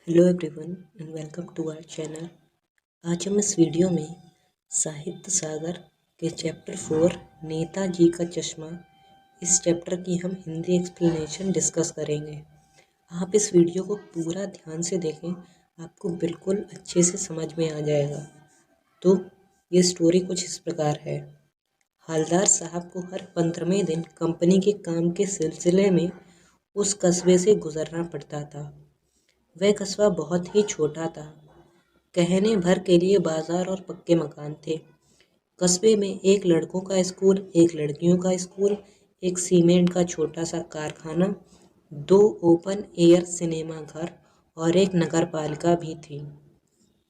Hello everyone and welcome to our channel. आज हम इस वीडियो में साहित्य सागर के चैप्टर 4 नेताजी का चश्मा इस चैप्टर की हम हिंदी एक्सप्लेनेशन डिस्कस करेंगे। आप इस वीडियो को पूरा ध्यान से देखें, आपको बिल्कुल अच्छे से समझ में आ जाएगा। तो ये स्टोरी कुछ इस प्रकार है। हवलदार साहब को हर 15वें दिन कंपनी के काम के सिलसिले में उस कस्बे से गुजरना पड़ता था। वह कस्बा बहुत ही छोटा था। कहने भर के लिए बाजार और पक्के मकान थे। कस्बे में एक लड़कों का स्कूल, एक लड़कियों का स्कूल, एक सीमेंट का छोटा सा कारखाना, 2 ओपन एयर सिनेमा घर और एक नगर पालिका भी थी।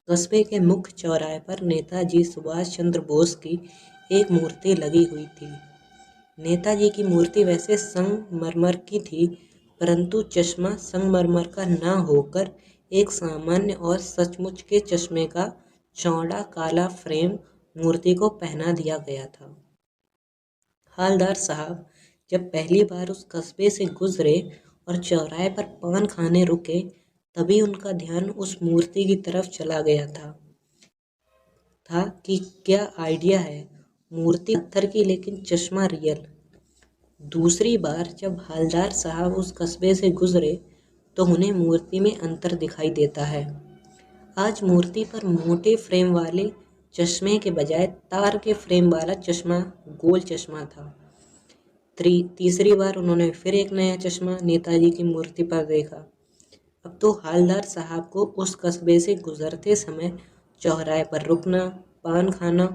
कस्बे के मुख्य चौराहे पर नेताजी सुभाष चंद्र बोस की एक मूर्ति लगी हुई थी। नेताजी की मूर्ति वैसे संगमरमर की थी, परंतु चश्मा संगमरमर का न होकर एक सामान्य और सचमुच के चश्मे का चौड़ा काला फ्रेम मूर्ति को पहना दिया गया था। हवलदार साहब जब पहली बार उस कस्बे से गुजरे और चौराहे पर पान खाने रुके, तभी उनका ध्यान उस मूर्ति की तरफ चला गया था कि क्या आइडिया है, मूर्ति पत्थर की लेकिन चश्मा रियल। दूसरी बार जब हवलदार साहब उस कस्बे से गुजरे तो उन्हें मूर्ति में अंतर दिखाई देता है। आज मूर्ति पर मोटे फ्रेम वाले चश्मे के बजाय तार के फ्रेम वाला चश्मा, गोल चश्मा था। तीसरी बार उन्होंने फिर एक नया चश्मा नेताजी की मूर्ति पर देखा। अब तो हवलदार साहब को उस कस्बे से गुजरते समय चौराहे पर रुकना, पान खाना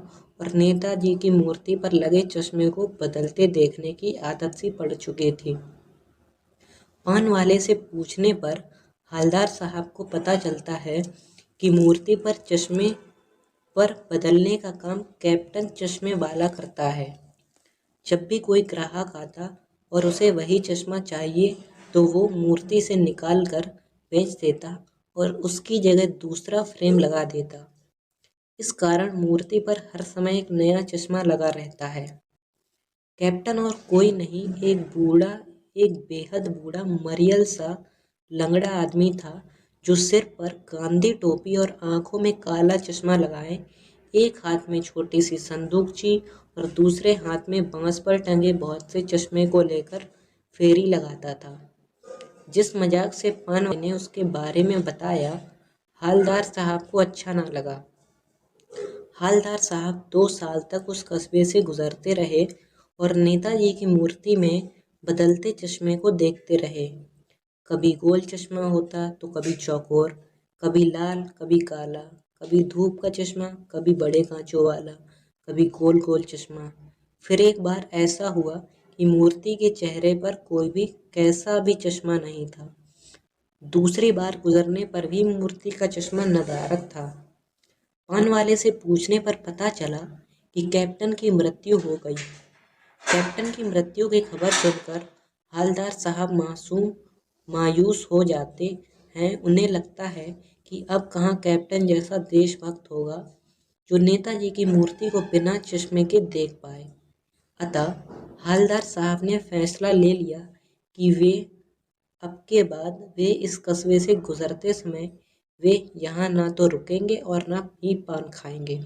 और नेताजी की मूर्ति पर लगे चश्मे को बदलते देखने की आदत सी पड़ चुकी थी। पान वाले से पूछने पर हवलदार साहब को पता चलता है कि मूर्ति पर चश्मे पर बदलने का काम कैप्टन चश्मे वाला करता है। जब भी कोई ग्राहक आता और उसे वही चश्मा चाहिए तो वो मूर्ति से निकाल कर बेच देता और उसकी जगह दूसरा फ्रेम लगा देता। इस कारण मूर्ति पर हर समय एक नया चश्मा लगा रहता है। कैप्टन और कोई नहीं, एक बेहद बूढ़ा मरियल सा लंगड़ा आदमी था, जो सिर पर गांधी टोपी और आंखों में काला चश्मा लगाए एक हाथ में छोटी सी संदूकची और दूसरे हाथ में बांस पर टंगे बहुत से चश्मे को लेकर फेरी लगाता था। जिस मजाक से पान वाले ने उसके बारे में बताया, हवलदार साहब को अच्छा ना लगा। हवलदार साहब 2 साल तक उस कस्बे से गुजरते रहे और नेताजी की मूर्ति में बदलते चश्मे को देखते रहे। कभी गोल चश्मा होता तो कभी चौकोर, कभी लाल, कभी काला, कभी धूप का चश्मा, कभी बड़े कांचों वाला, कभी गोल गोल चश्मा। फिर एक बार ऐसा हुआ कि मूर्ति के चेहरे पर कोई भी कैसा भी चश्मा नहीं था। दूसरी बार गुजरने पर भी मूर्ति का चश्मा नदारद था। पान वाले से पूछने पर पता चला कि कैप्टन की मृत्यु हो गई। कैप्टन की मृत्यु की खबर सुनकर हवलदार साहब मायूस हो जाते हैं। उन्हें लगता है कि अब कहाँ कैप्टन जैसा देशभक्त होगा जो नेताजी की मूर्ति को बिना चश्मे के देख पाए। अतः हवलदार साहब ने फैसला ले लिया कि अब के बाद वे इस कस्बे से गुजरते समय वे यहाँ ना तो रुकेंगे और ना ही पान खाएंगे।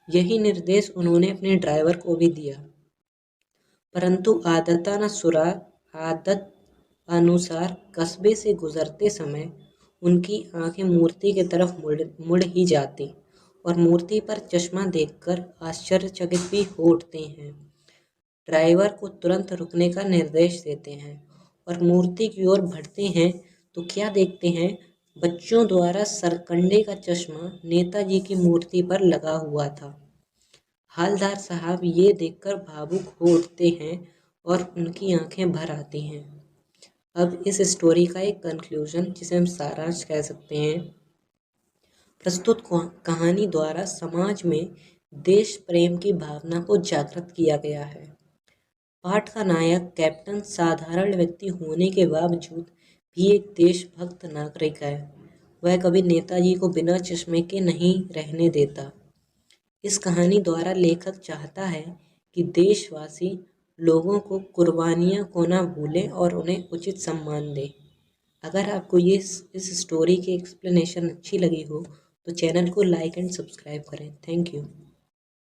यही निर्देश उन्होंने अपने ड्राइवर को भी दिया। परंतु आदत अनुसार कस्बे से गुजरते समय उनकी आंखें मूर्ति की तरफ मुड़ ही जाती और मूर्ति पर चश्मा देखकर आश्चर्यचकित भी हो उठते हैं। ड्राइवर को तुरंत रुकने का निर्देश देते हैं और मूर्ति की ओर बढ़ते हैं तो क्या देखते हैं, बच्चों द्वारा सरकंडे का चश्मा नेताजी की मूर्ति पर लगा हुआ था। हवलदार साहब ये देखकर भावुक हो उठते हैं और उनकी आंखें भर आती हैं। अब इस स्टोरी का एक कंक्लूजन, जिसे हम सारांश कह सकते हैं, प्रस्तुत कहानी द्वारा समाज में देश प्रेम की भावना को जागृत किया गया है। पाठ का नायक कैप्टन साधारण व्यक्ति होने के बावजूद भी एक देशभक्त नागरिक है। वह कभी नेताजी को बिना चश्मे के नहीं रहने देता। इस कहानी द्वारा लेखक चाहता है कि देशवासी लोगों को कुर्बानियां को ना भूलें और उन्हें उचित सम्मान दें। अगर आपको ये इस स्टोरी की एक्सप्लेनेशन अच्छी लगी हो तो चैनल को लाइक एंड सब्सक्राइब करें। Thank you.